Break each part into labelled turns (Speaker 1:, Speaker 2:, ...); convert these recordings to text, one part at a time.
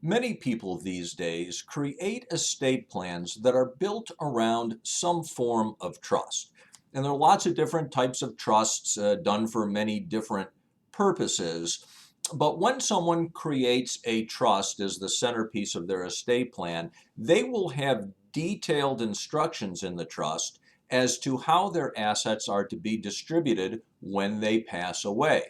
Speaker 1: Many people these days create estate plans that are built around some form of trust. And there are lots of different types of trusts done for many different purposes. But when someone creates a trust as the centerpiece of their estate plan, they will have detailed instructions in the trust as to how their assets are to be distributed when they pass away.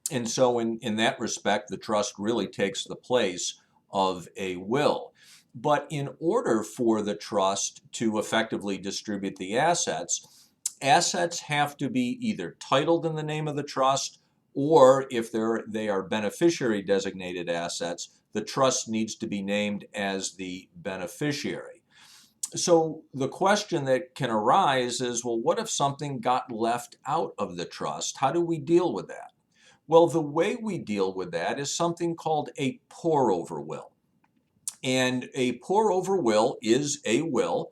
Speaker 1: And so, in that respect, the trust really takes the place of a will. But in order for the trust to effectively distribute the assets, assets have to be either titled in the name of the trust, or if they are beneficiary designated assets, the trust needs to be named as the beneficiary. So the question that can arise is, well, what if something got left out of the trust? How do we deal with that? Well, the way we deal with that is something called a pour-over will. And a pour-over will is a will,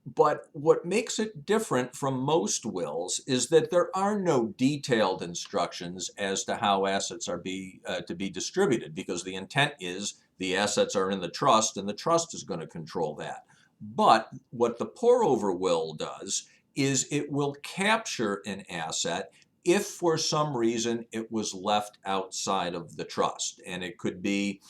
Speaker 1: but what makes it different from most wills is that there are no detailed instructions as to how assets are to be distributed, because the intent is the assets are in the trust and the trust is going to control that. But what the pour-over will does is it will capture an asset if for some reason it was left outside of the trust. And it could be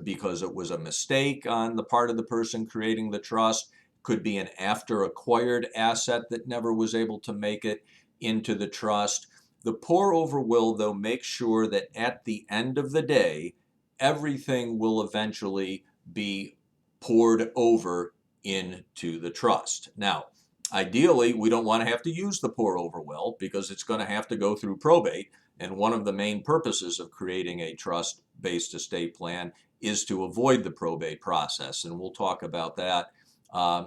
Speaker 1: because it was a mistake on the part of the person creating the trust, could be an after acquired asset that never was able to make it into the trust. The pour over will, though, make sure that at the end of the day, everything will eventually be poured over into the trust. Now, ideally, we don't want to have to use the pour over will because it's going to have to go through probate. And one of the main purposes of creating a trust-based estate plan is to avoid the probate process. And we'll talk about that on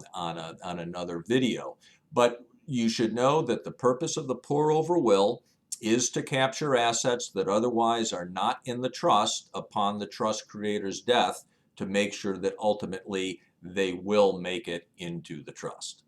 Speaker 1: another video. But you should know that the purpose of the pour-over will is to capture assets that otherwise are not in the trust upon the trust creator's death, to make sure that ultimately they will make it into the trust.